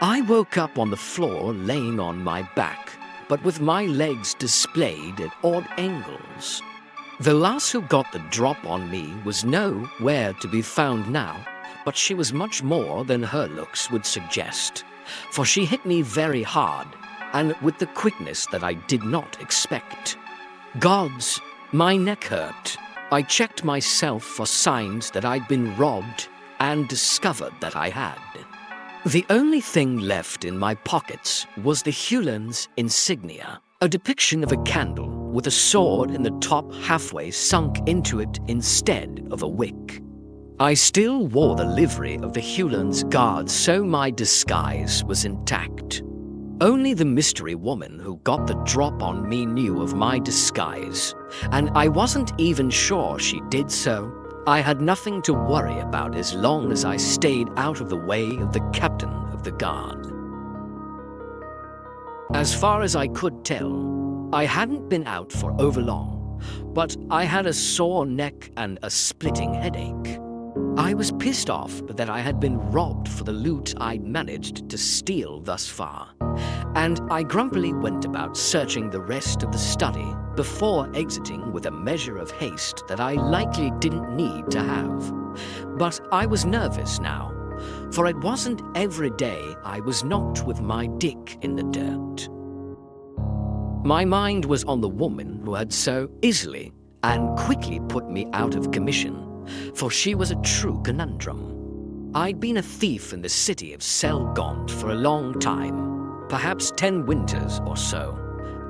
I woke up on the floor laying on my back, but with my legs displayed at odd angles. The lass who got the drop on me was nowhere to be found now, but she was much more than her looks would suggest, for she hit me very hard, and with the quickness that I did not expect. Gods, my neck hurt. I checked myself for signs that I'd been robbed and discovered that I had. The only thing left in my pockets was the Hulan's insignia, a depiction of a candle with a sword in the top halfway sunk into it instead of a wick. I still wore the livery of the Hulan's guards, so my disguise was intact. Only the mystery woman who got the drop on me knew of my disguise, and I wasn't even sure she did so. I had nothing to worry about as long as I stayed out of the way of the captain of the guard. As far as I could tell, I hadn't been out for overlong, but I had a sore neck and a splitting headache. I was pissed off that I had been robbed for the loot I'd managed to steal thus far, and I grumpily went about searching the rest of the study before exiting with a measure of haste that I likely didn't need to have. But I was nervous now, for it wasn't every day I was knocked with my dick in the dirt. My mind was on the woman who had so easily and quickly put me out of commission, for she was a true conundrum. I'd been a thief in the city of Selgaunt for a long time, perhaps 10 winters or so,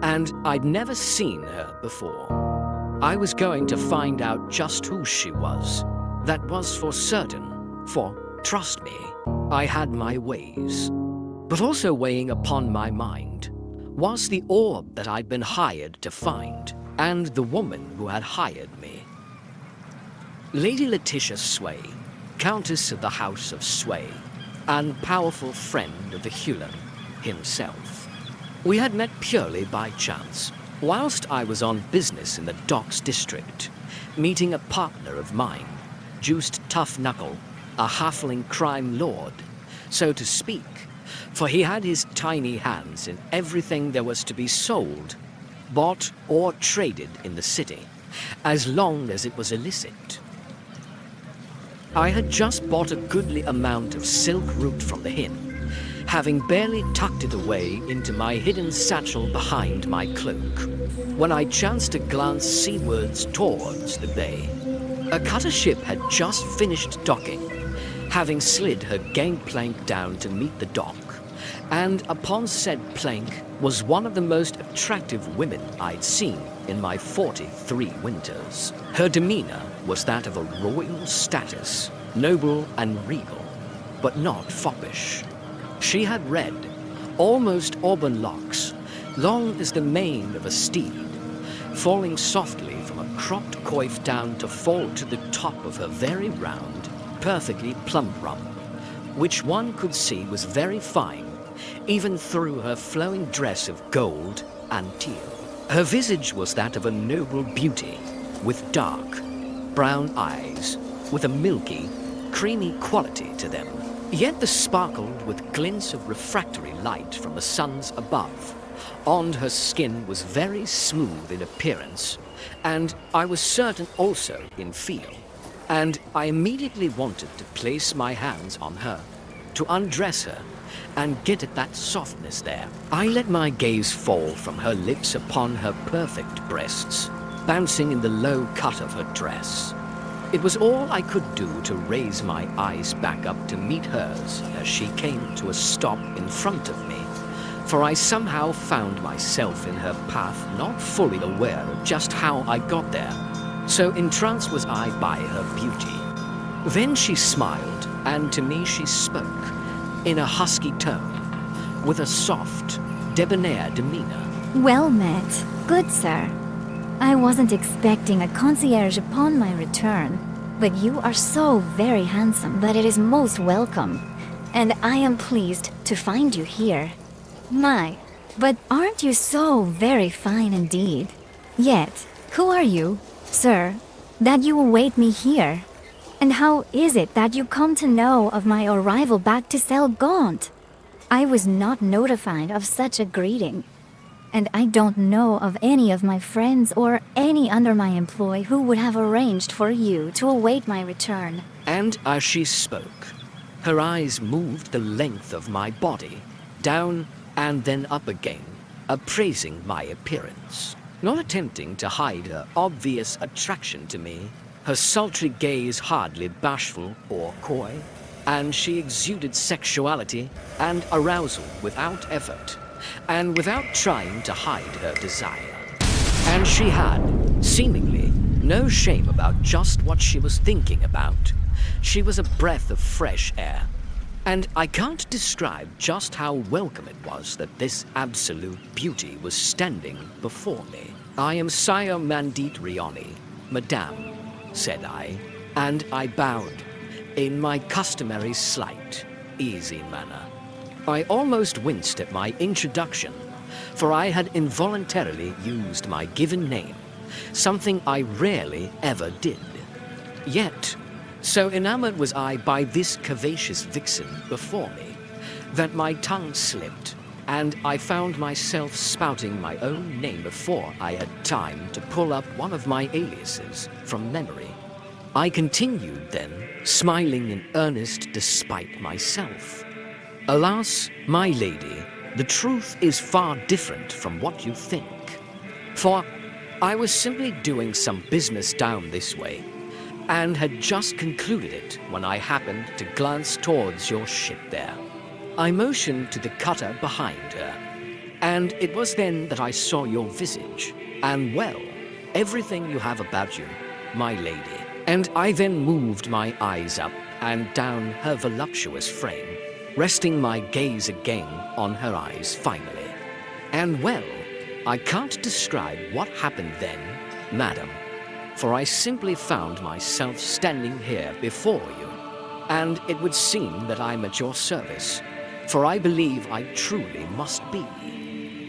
and I'd never seen her before. I was going to find out just who she was. That was for certain, for, trust me, I had my ways. But also weighing upon my mind was the orb that I'd been hired to find, and the woman who had hired me. Lady Letitia Sway, Countess of the House of Sway, and powerful friend of the Hulan himself. We had met purely by chance, whilst I was on business in the Docks district, meeting a partner of mine, juiced tough knuckle, a halfling crime lord, so to speak, for he had his tiny hands in everything there was to be sold, bought or traded in the city, as long as it was illicit. I had just bought a goodly amount of silk root from the inn, having barely tucked it away into my hidden satchel behind my cloak, when I chanced to glance seawards towards the bay. A cutter ship had just finished docking, having slid her gangplank down to meet the dock, and upon said plank was one of the most attractive women I'd seen in my 43 winters. Her demeanor was that of a royal status, noble and regal, but not foppish. She had red, almost auburn locks, long as the mane of a steed, falling softly from a cropped coif down to fall to the top of her very round, perfectly plump rump, which one could see was very fine, even through her flowing dress of gold and teal. Her visage was that of a noble beauty, with dark, brown eyes, with a milky, creamy quality to them. Yet they sparkled with glints of refractory light from the suns above. On her skin was very smooth in appearance, and I was certain also in feel, and I immediately wanted to place my hands on her, to undress her, and get at that softness there. I let my gaze fall from her lips upon her perfect breasts, bouncing in the low cut of her dress. It was all I could do to raise my eyes back up to meet hers as she came to a stop in front of me, for I somehow found myself in her path, not fully aware of just how I got there. So entranced was I by her beauty. Then she smiled, and to me she spoke, in a husky tone, with a soft, debonair demeanor. Well met, good sir. I wasn't expecting a concierge upon my return, but you are so very handsome that it is most welcome, and I am pleased to find you here. My, but aren't you so very fine indeed? Yet, who are you, sir, that you await me here? And how is it that you come to know of my arrival back to Selgaunt? I was not notified of such a greeting, and I don't know of any of my friends or any under my employ who would have arranged for you to await my return. And as she spoke, her eyes moved the length of my body, down and then up again, appraising my appearance. Not attempting to hide her obvious attraction to me, her sultry gaze hardly bashful or coy, and she exuded sexuality and arousal without effort, and without trying to hide her desire. And she had, seemingly, no shame about just what she was thinking about. She was a breath of fresh air. And I can't describe just how welcome it was that this absolute beauty was standing before me. "I am Scio Rioni, Madame," said I, and I bowed in my customary slight, easy manner. I almost winced at my introduction, for I had involuntarily used my given name, something I rarely ever did. Yet, so enamored was I by this curvaceous vixen before me, that my tongue slipped, and I found myself spouting my own name before I had time to pull up one of my aliases from memory. I continued then, smiling in earnest despite myself. "Alas, my lady, the truth is far different from what you think. For I was simply doing some business down this way, and had just concluded it when I happened to glance towards your ship there." I motioned to the cutter behind her, and it was then that I saw your visage, and well, everything you have about you, my lady. And I then moved my eyes up and down her voluptuous frame, resting my gaze again on her eyes finally. And well, I can't describe what happened then, madam, for I simply found myself standing here before you, and it would seem that I'm at your service, for I believe I truly must be.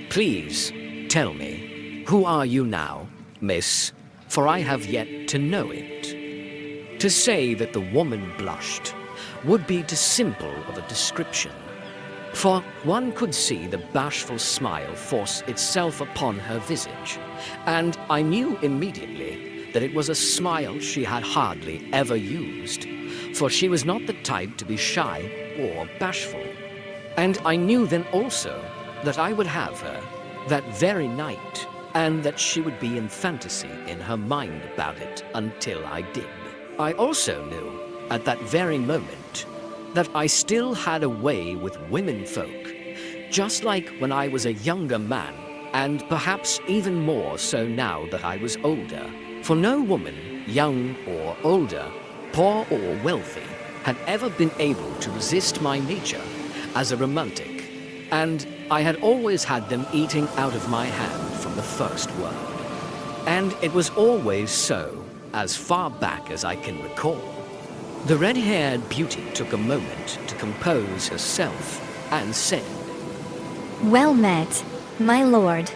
Please, tell me, who are you now, miss, for I have yet to know it. To say that the woman blushed would be too simple of a description, for one could see the bashful smile force itself upon her visage, and I knew immediately that it was a smile she had hardly ever used, for she was not the type to be shy or bashful. And I knew then also that I would have her that very night, and that she would be in fantasy in her mind about it until I did. I also knew, at that very moment, that I still had a way with womenfolk, just like when I was a younger man, and perhaps even more so now that I was older. For no woman, young or older, poor or wealthy, had ever been able to resist my nature as a romantic, and I had always had them eating out of my hand from the first word. And it was always so, as far back as I can recall. The red-haired beauty took a moment to compose herself and said, Well met, my lord.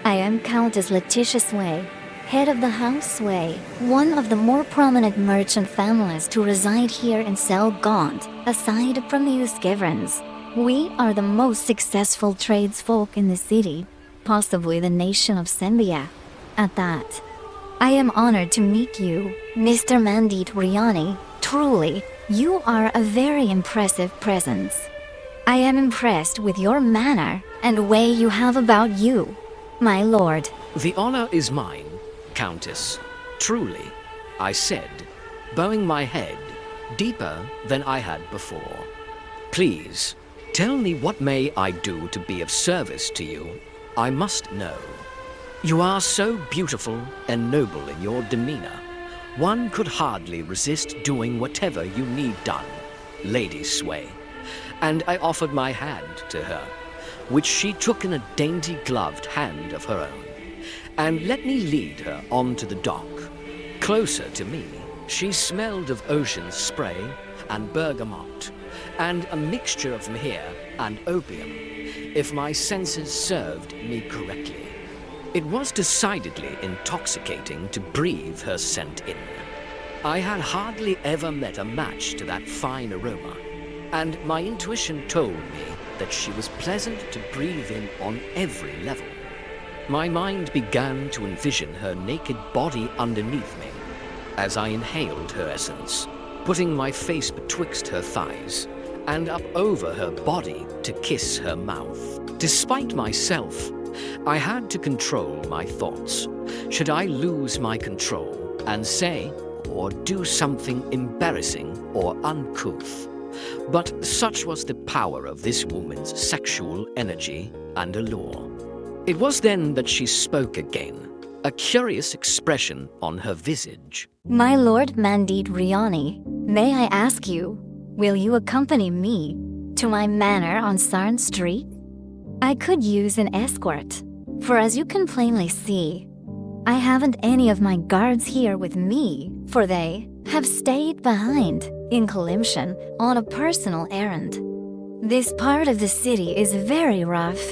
I am Countess Letitia Sway, head of the House Sway, one of the more prominent merchant families to reside here in Selgaunt, aside from the Uskivrans. We are the most successful tradesfolk in the city, possibly the nation of Sembia, at that. I am honored to meet you, Mr. Mandit Riani. Truly, you are a very impressive presence. I am impressed with your manner and way you have about you, my lord. "The honor is mine, Countess. Truly," I said, bowing my head deeper than I had before. "Please, tell me what may I do to be of service to you. I must know. You are so beautiful and noble in your demeanor. One could hardly resist doing whatever you need done, Lady Sway." And I offered my hand to her, which she took in a dainty gloved hand of her own, and let me lead her onto the dock. Closer to me, she smelled of ocean spray and bergamot, and a mixture of myrrh and opium, if my senses served me correctly. It was decidedly intoxicating to breathe her scent in. I had hardly ever met a match to that fine aroma, and my intuition told me that she was pleasant to breathe in on every level. My mind began to envision her naked body underneath me as I inhaled her essence, putting my face betwixt her thighs and up over her body to kiss her mouth. Despite myself, I had to control my thoughts. Should I lose my control and say or do something embarrassing or uncouth? But such was the power of this woman's sexual energy and allure. It was then that she spoke again, a curious expression on her visage. My lord Mandit Riani, may I ask you, will you accompany me to my manor on Sarn Street? I could use an escort, for as you can plainly see, I haven't any of my guards here with me, for they have stayed behind in Kalimshan on a personal errand. This part of the city is very rough,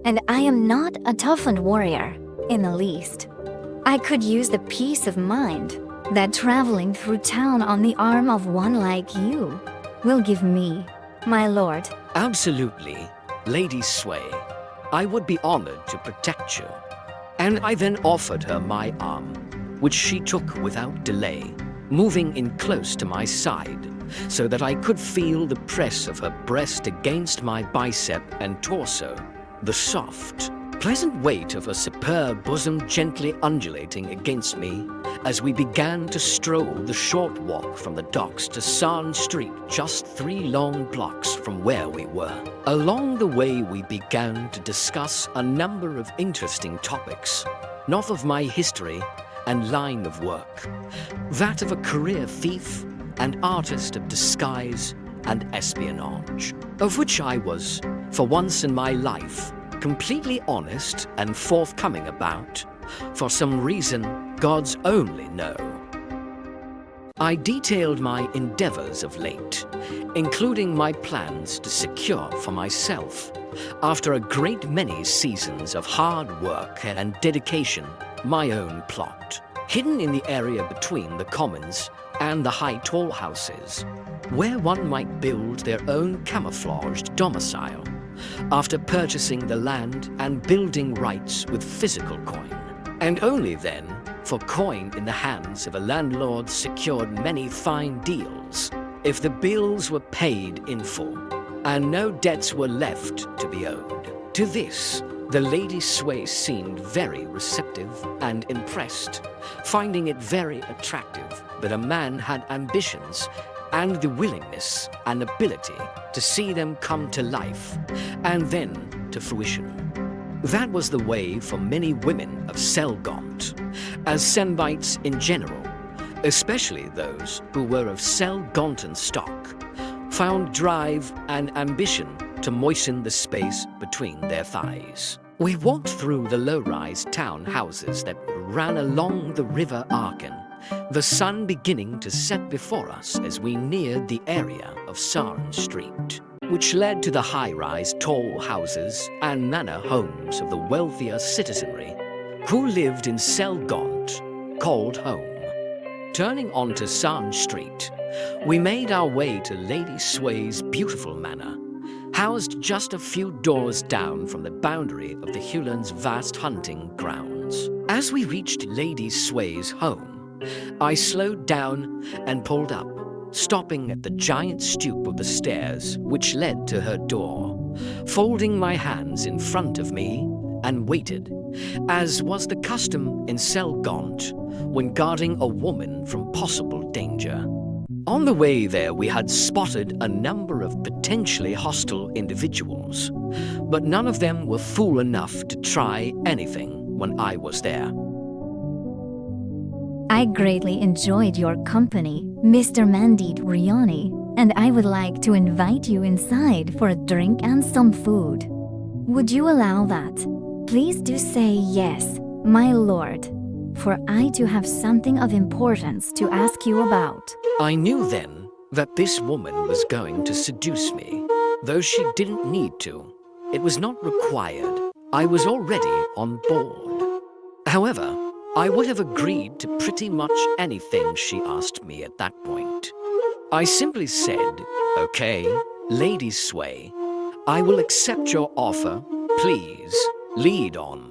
and I am not a toughened warrior in the least. I could use the peace of mind that traveling through town on the arm of one like you will give me, my lord. Absolutely, Lady Sway. I would be honored to protect you. And I then offered her my arm, which she took without delay, moving in close to my side, so that I could feel the press of her breast against my bicep and torso, the soft, pleasant weight of her superb bosom gently undulating against me as we began to stroll the short walk from the docks to Sarn Street, just 3 long blocks from where we were. Along the way, we began to discuss a number of interesting topics, not of my history and line of work, that of a career thief and artist of disguise and espionage, of which I was, for once in my life, completely honest and forthcoming about, for some reason gods only know. I detailed my endeavors of late, including my plans to secure for myself, after a great many seasons of hard work and dedication, my own plot, hidden in the area between the commons and the high tall houses, where one might build their own camouflaged domicile, after purchasing the land and building rights with physical coin. And only then, for coin in the hands of a landlord secured many fine deals, if the bills were paid in full, and no debts were left to be owed. To this, the Lady Sway seemed very receptive and impressed, finding it very attractive that a man had ambitions and the willingness and ability to see them come to life and then to fruition. That was the way for many women of Selgont, as Sembites in general, especially those who were of Selgontan stock, found drive and ambition to moisten the space between their thighs. We walked through the low-rise town houses that ran along the River Arkan, the sun beginning to set before us as we neared the area of Sarn Street, which led to the high-rise tall houses and manor homes of the wealthier citizenry who lived in Selgont, called home. Turning onto Sarn Street, we made our way to Lady Sway's beautiful manor, housed just a few doors down from the boundary of the Hulan's vast hunting grounds. As we reached Lady Sway's home, I slowed down and pulled up, stopping at the giant stoop of the stairs which led to her door, folding my hands in front of me and waited, as was the custom in Selgont when guarding a woman from possible danger. On the way there, we had spotted a number of potentially hostile individuals, but none of them were fool enough to try anything when I was there. I greatly enjoyed your company, Mr. Mandit Riani, and I would like to invite you inside for a drink and some food. Would you allow that? Please do say yes, my lord, for I do have something of importance to ask you about. I knew then that this woman was going to seduce me, though she didn't need to. It was not required. I was already on board. However, I would have agreed to pretty much anything she asked me at that point. I simply said, okay, Lady Sway, I will accept your offer. Please, lead on.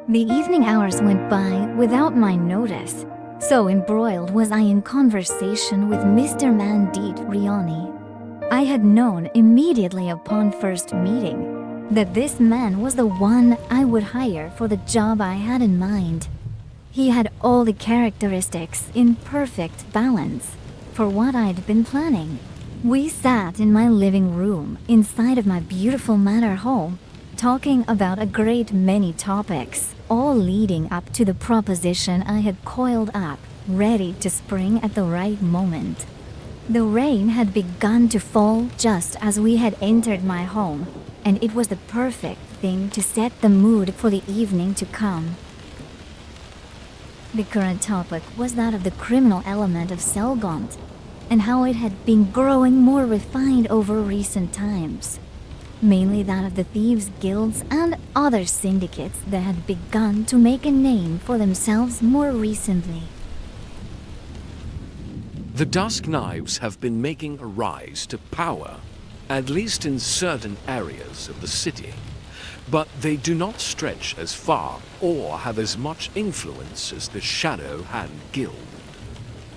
The evening hours went by without my notice, so embroiled was I in conversation with Mr. Mandit Riani. I had known immediately upon first meeting that this man was the one I would hire for the job I had in mind. He had all the characteristics in perfect balance for what I'd been planning. We sat in my living room inside of my beautiful manor home, talking about a great many topics, all leading up to the proposition I had coiled up, ready to spring at the right moment. The rain had begun to fall just as we had entered my home, and it was the perfect thing to set the mood for the evening to come. The current topic was that of the criminal element of Selgont, and how it had been growing more refined over recent times. Mainly that of the thieves' guilds and other syndicates that had begun to make a name for themselves more recently. The Dusk Knives have been making a rise to power, at least in certain areas of the city, but they do not stretch as far or have as much influence as the Shadow Hand Guild.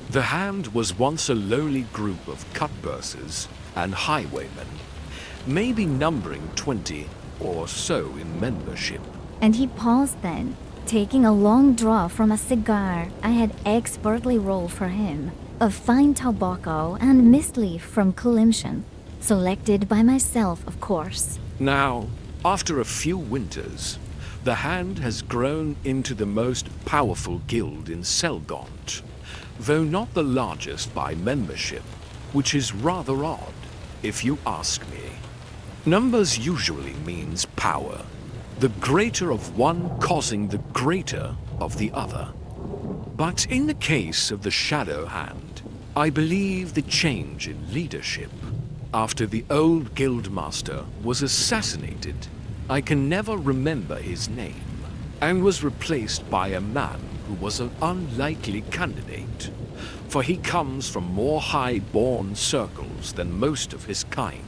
The Hand was once a lowly group of cutpurses and highwaymen, maybe numbering 20 or so in membership. And he paused then, taking a long draw from a cigar I had expertly rolled for him, of fine tobacco and mist leaf from Kalimshan, selected by myself, of course. Now, after a few winters, the Hand has grown into the most powerful guild in Selgont, though not the largest by membership, which is rather odd, if you ask me. Numbers usually means power, the greater of one causing the greater of the other. But in the case of the Shadow Hand, I believe the change in leadership. After the old guildmaster was assassinated, I can never remember his name, and was replaced by a man who was an unlikely candidate, for he comes from more high-born circles than most of his kind.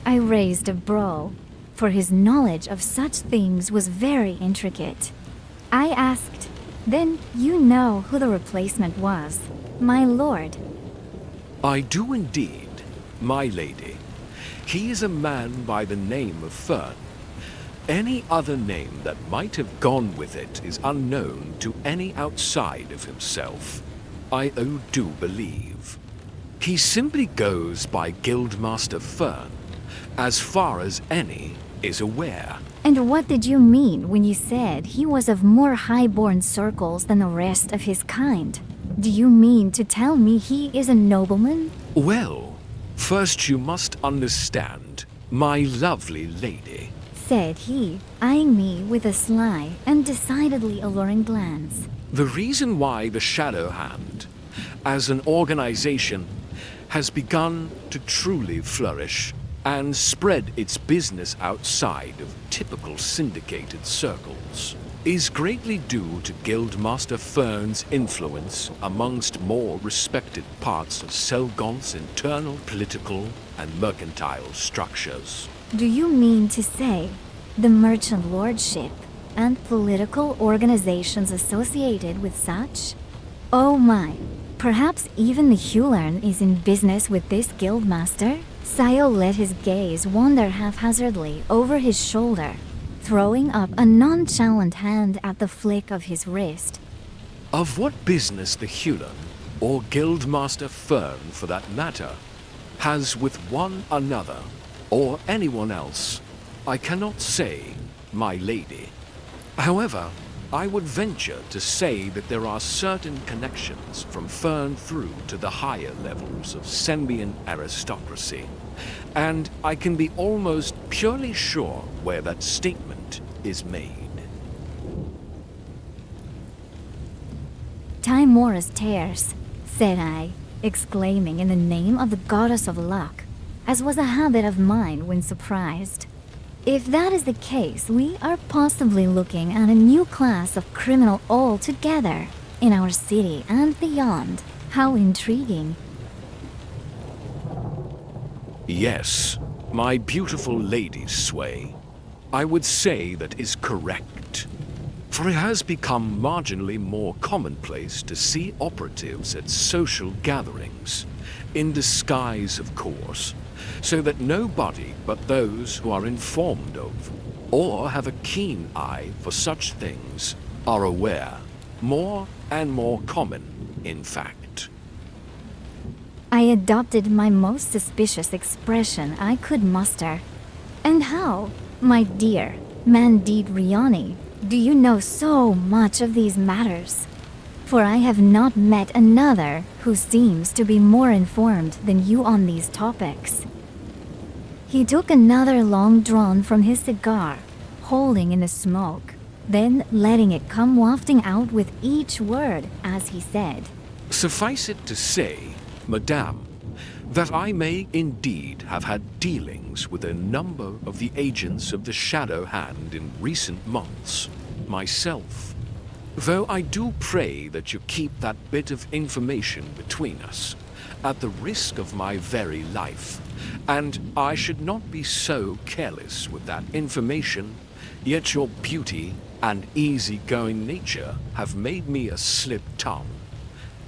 I raised a brow, for his knowledge of such things was very intricate. I asked, "Then you know who the replacement was, my lord?" I do indeed, my lady. He is a man by the name of Fern. Any other name that might have gone with it is unknown to any outside of himself, I do believe. He simply goes by Guildmaster Fern, as far as any is aware. And what did you mean when you said he was of more high-born circles than the rest of his kind? Do you mean to tell me he is a nobleman? Well, first you must understand, my lovely lady, said he, eyeing me with a sly and decidedly alluring glance. The reason why the Shadow Hand, as an organization, has begun to truly flourish and spread its business outside of typical syndicated circles is greatly due to Guildmaster Fern's influence amongst more respected parts of Selgont's internal political and mercantile structures. Do you mean to say the merchant lordship and political organizations associated with such? Oh my, perhaps even the Hulern is in business with this guildmaster? Scio let his gaze wander haphazardly over his shoulder, throwing up a nonchalant hand at the flick of his wrist. Of what business the Hulern, or Guildmaster Fern for that matter, has with one another, or anyone else, I cannot say, my lady. However, I would venture to say that there are certain connections from Fern through to the higher levels of Sembian aristocracy, and I can be almost purely sure where that statement is made. Timora's tears, said I, exclaiming in the name of the goddess of luck, as was a habit of mine when surprised. If that is the case, we are possibly looking at a new class of criminal altogether in our city and beyond. How intriguing. Yes, my beautiful lady Sway, I would say that is correct. For it has become marginally more commonplace to see operatives at social gatherings, in disguise of course, so that nobody but those who are informed of, or have a keen eye for such things, are aware. More and more common, in fact. I adopted my most suspicious expression I could muster. And how, my dear Mandit Riani, do you know so much of these matters? For I have not met another who seems to be more informed than you on these topics. He took another long drawn from his cigar, holding in the smoke, then letting it come wafting out with each word as he said, Suffice it to say, Madame, that I may indeed have had dealings with a number of the agents of the Shadow Hand in recent months, myself. Though I do pray that you keep that bit of information between us, at the risk of my very life, and I should not be so careless with that information, yet your beauty and easy-going nature have made me a slip tongue.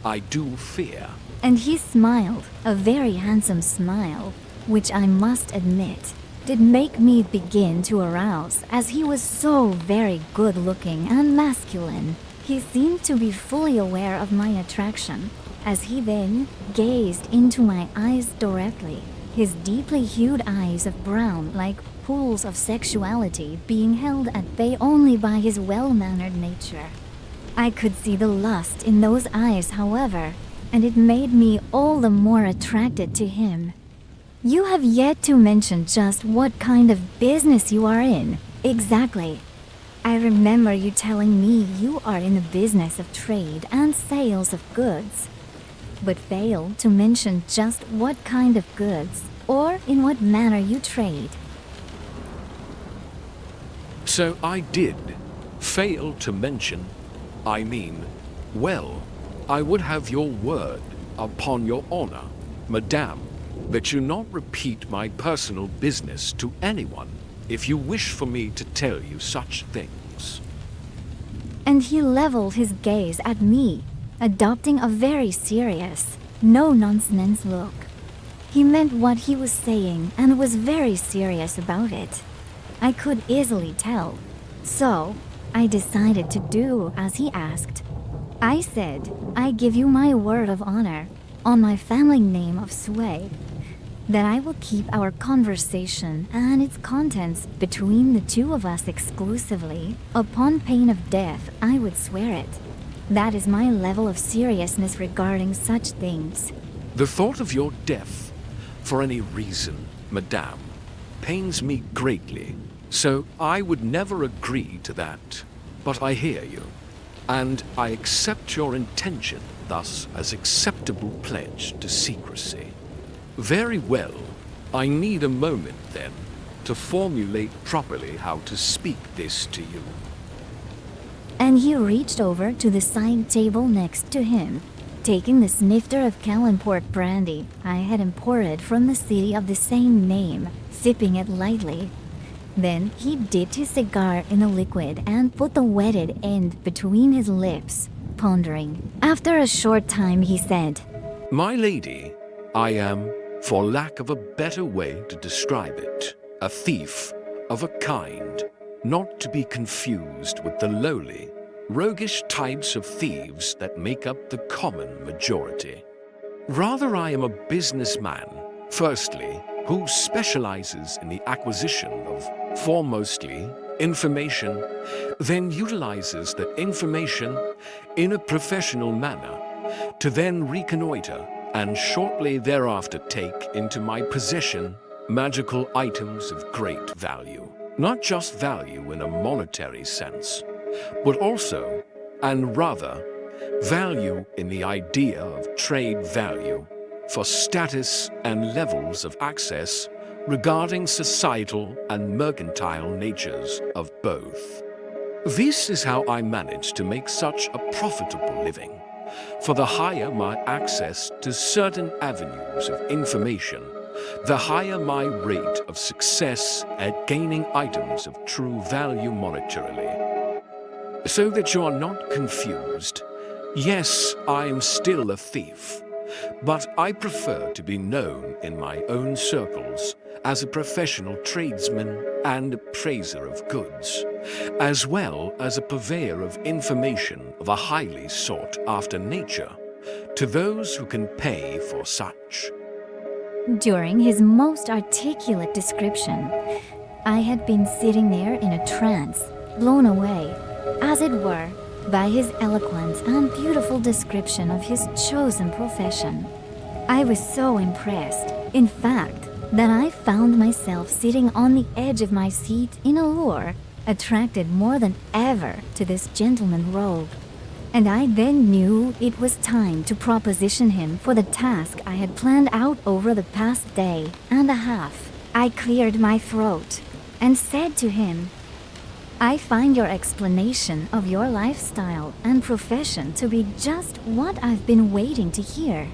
I do fear. and he smiled, a very handsome smile, which I must admit did make me begin to arouse, as he was so very good-looking and masculine. He seemed to be fully aware of my attraction, as he then gazed into my eyes directly, his deeply hued eyes of brown like pools of sexuality being held at bay only by his well-mannered nature. I could see the lust in those eyes, however, and it made me all the more attracted to him. You have yet to mention just what kind of business you are in, exactly. I remember you telling me you are in the business of trade and sales of goods, but failed to mention just what kind of goods or in what manner you trade. So I did fail to mention, well, I would have your word upon your honor, Madame, that you not repeat my personal business to anyone if you wish for me to tell you such things. And he leveled his gaze at me, adopting a very serious, no-nonsense look. He meant what he was saying and was very serious about it. I could easily tell. So, I decided to do as he asked. I said, I give you my word of honor, on my family name of Sway, that I will keep our conversation and its contents between the two of us exclusively. Upon pain of death, I would swear it. That is my level of seriousness regarding such things. The thought of your death, for any reason, Madame, pains me greatly, so I would never agree to that. But I hear you, and I accept your intention thus as acceptable pledge to secrecy. Very well. I need a moment, then, to formulate properly how to speak this to you. And he reached over to the side table next to him, taking the snifter of Callanport brandy I had imported from the city of the same name, sipping it lightly. Then he dipped his cigar in the liquid and put the wetted end between his lips, pondering. After a short time he said, My lady, I am, for lack of a better way to describe it, a thief of a kind, not to be confused with the lowly, roguish types of thieves that make up the common majority. Rather, I am a businessman, firstly, who specializes in the acquisition of, foremostly, information, then utilizes that information in a professional manner to then reconnoiter and shortly thereafter take into my possession magical items of great value. Not just value in a monetary sense, but also, and rather, value in the idea of trade value for status and levels of access regarding societal and mercantile natures of both. This is how I managed to make such a profitable living. For the higher my access to certain avenues of information, the higher my rate of success at gaining items of true value monetarily. So that you are not confused, yes, I am still a thief, but I prefer to be known in my own circles as a professional tradesman and appraiser of goods, as well as a purveyor of information of a highly sought-after nature to those who can pay for such. During his most articulate description, I had been sitting there in a trance, blown away, as it were, by his eloquent and beautiful description of his chosen profession. I was so impressed, in fact, that I found myself sitting on the edge of my seat in allure, attracted more than ever to this gentleman rogue. And I then knew it was time to proposition him for the task I had planned out over the past day and a half. I cleared my throat and said to him, I find your explanation of your lifestyle and profession to be just what I've been waiting to hear.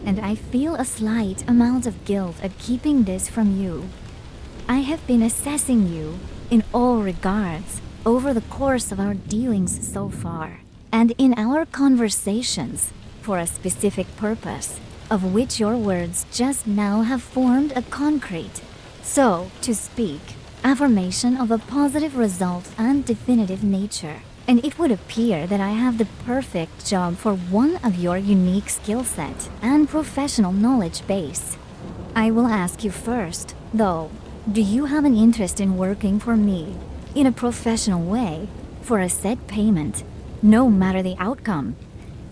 And I feel a slight amount of guilt at keeping this from you. I have been assessing you in all regards over the course of our dealings so far, and in our conversations for a specific purpose, of which your words just now have formed a concrete, so to speak, affirmation of a positive result and definitive nature. And it would appear that I have the perfect job for one of your unique skill set and professional knowledge base. I will ask you first, though, do you have an interest in working for me in a professional way for a set payment, no matter the outcome,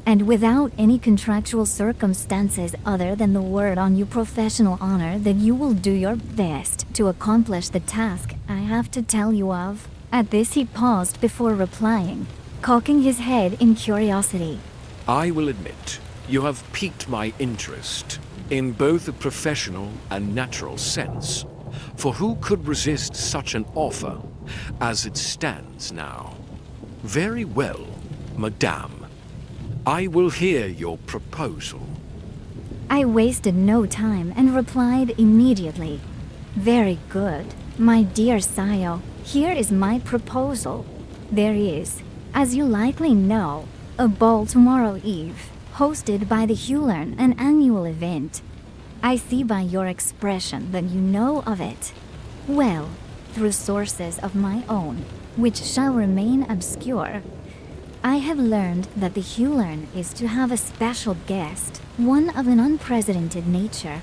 and without any contractual circumstances other than the word on your professional honor that you will do your best to accomplish the task I have to tell you of? At this he paused before replying, cocking his head in curiosity. I will admit, you have piqued my interest in both a professional and natural sense, for who could resist such an offer as it stands now? Very well, madame. I will hear your proposal. I wasted no time and replied immediately. Very good, my dear Scio. Here is my proposal. There is, as you likely know, a ball tomorrow eve, hosted by the Hulearn, an annual event. I see by your expression that you know of it. Well, through sources of my own, which shall remain obscure, I have learned that the Hulearn is to have a special guest, one of an unprecedented nature.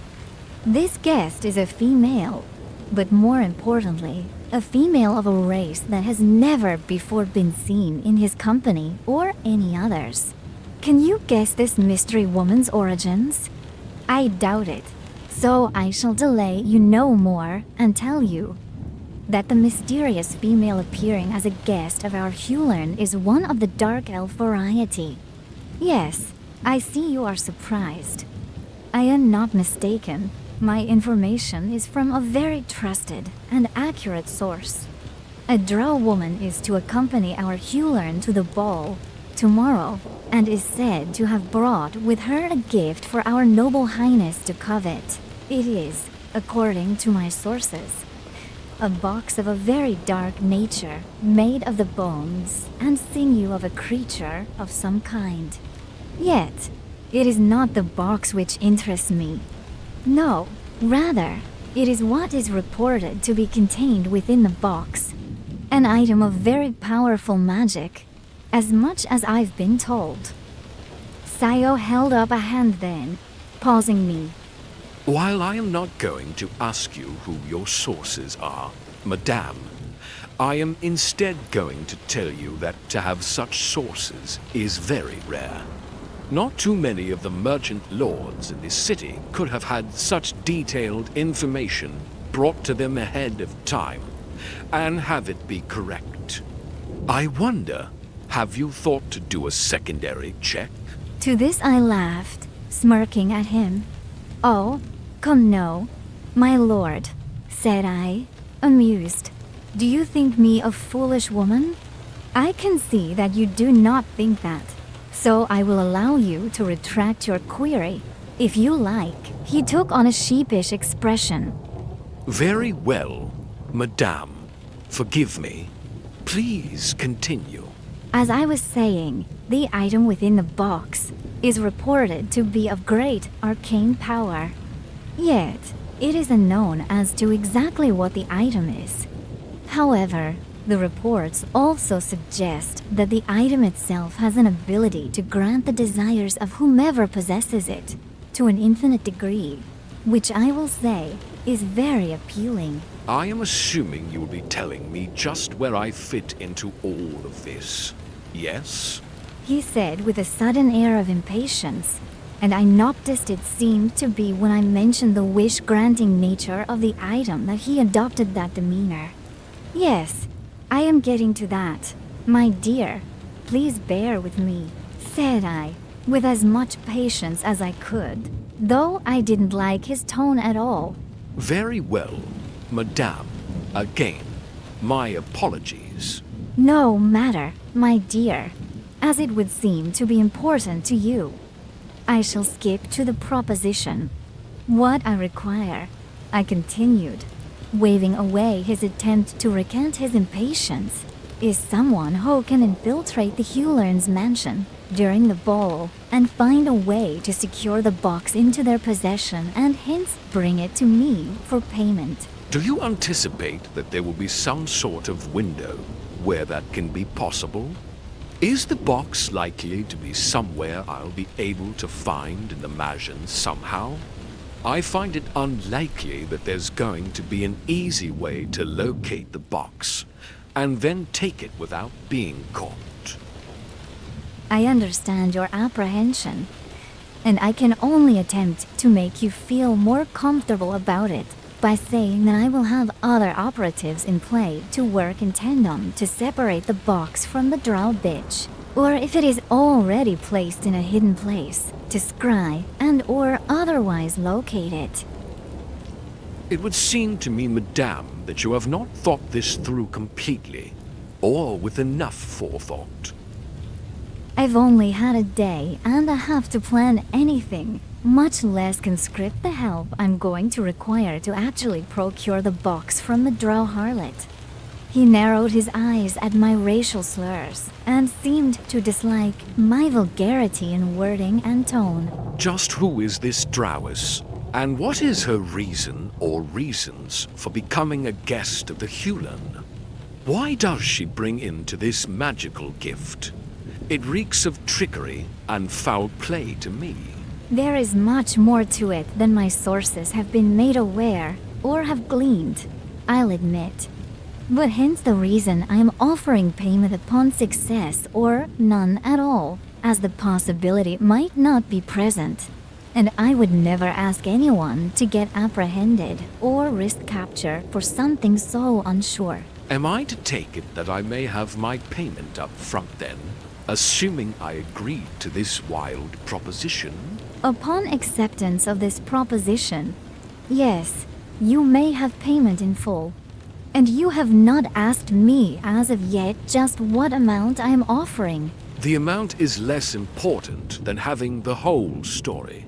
This guest is a female, but more importantly, a female of a race that has never before been seen in his company or any others. Can you guess this mystery woman's origins? I doubt it, so I shall delay you no more and tell you that the mysterious female appearing as a guest of our Hulearn is one of the dark elf variety. Yes, I see you are surprised. I am not mistaken. My information is from a very trusted and accurate source. A drow woman is to accompany our Hulearn to the ball tomorrow, and is said to have brought with her a gift for our noble highness to covet. It is, according to my sources, a box of a very dark nature, made of the bones and sinew of a creature of some kind. Yet, it is not the box which interests me. No, rather, it is what is reported to be contained within the box. An item of very powerful magic, as much as I've been told. Scio held up a hand then, pausing me. While I am not going to ask you who your sources are, madame, I am instead going to tell you that to have such sources is very rare. Not too many of the merchant lords in this city could have had such detailed information brought to them ahead of time and have it be correct. I wonder, have you thought to do a secondary check? To this I laughed, smirking at him. "Oh, come no, my lord," said I, amused. "Do you think me a foolish woman? I can see that you do not think that, so I will allow you to retract your query, if you like." He took on a sheepish expression. Very well, madame. Forgive me. Please continue. As I was saying, the item within the box is reported to be of great arcane power. Yet, it is unknown as to exactly what the item is. However, the reports also suggest that the item itself has an ability to grant the desires of whomever possesses it to an infinite degree, which I will say is very appealing. I am assuming you will be telling me just where I fit into all of this. Yes? He said with a sudden air of impatience, and I noticed it seemed to be when I mentioned the wish-granting nature of the item that he adopted that demeanor. "Yes, I am getting to that. My dear, please bear with me," said I, with as much patience as I could, though I didn't like his tone at all. Very well, madame. Again, my apologies. "No matter, my dear, as it would seem to be important to you. I shall skip to the proposition. What I require," I continued, waving away his attempt to recant his impatience, "is someone who can infiltrate the Hulerns' mansion during the ball and find a way to secure the box into their possession and hence bring it to me for payment." Do you anticipate that there will be some sort of window where that can be possible? Is the box likely to be somewhere I'll be able to find in the mansion somehow? I find it unlikely that there's going to be an easy way to locate the box and then take it without being caught. I understand your apprehension, and I can only attempt to make you feel more comfortable about it by saying that I will have other operatives in play to work in tandem to separate the box from the drow bitch, or if it is already placed in a hidden place, to scry and or otherwise locate it. It would seem to me, madame, that you have not thought this through completely, or with enough forethought. I've only had a day and a half to plan anything, much less conscript the help I'm going to require to actually procure the box from the drow harlot. He narrowed his eyes at my racial slurs and seemed to dislike my vulgarity in wording and tone. Just who is this Drowess? And what is her reason or reasons for becoming a guest of the Hulen? Why does she bring into this magical gift? It reeks of trickery and foul play to me. There is much more to it than my sources have been made aware or have gleaned, I'll admit. But hence the reason I am offering payment upon success or none at all, as the possibility might not be present. And I would never ask anyone to get apprehended or risk capture for something so unsure. Am I to take it that I may have my payment up front then, assuming I agreed to this wild proposition? Upon acceptance of this proposition, yes, you may have payment in full. And you have not asked me as of yet just what amount I am offering. The amount is less important than having the whole story.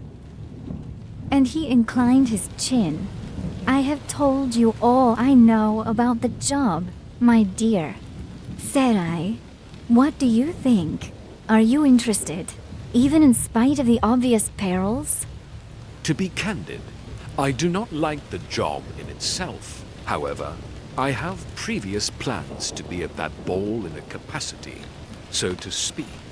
And he inclined his chin. I have told you all I know about the job, my dear, said I. What do you think? Are you interested, even in spite of the obvious perils? To be candid, I do not like the job in itself. However, I have previous plans to be at that ball in a capacity, so to speak.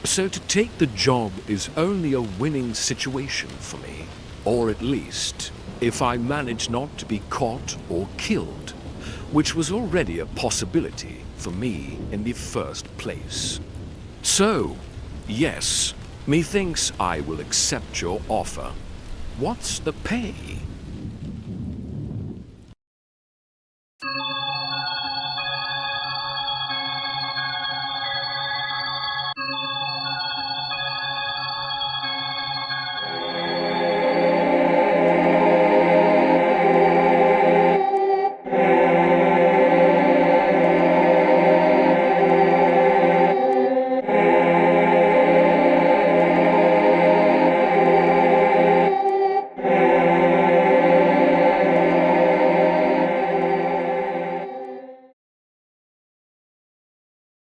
So to take the job is only a winning situation for me, or at least, if I manage not to be caught or killed, which was already a possibility for me in the first place. So, yes, methinks I will accept your offer. What's the pay?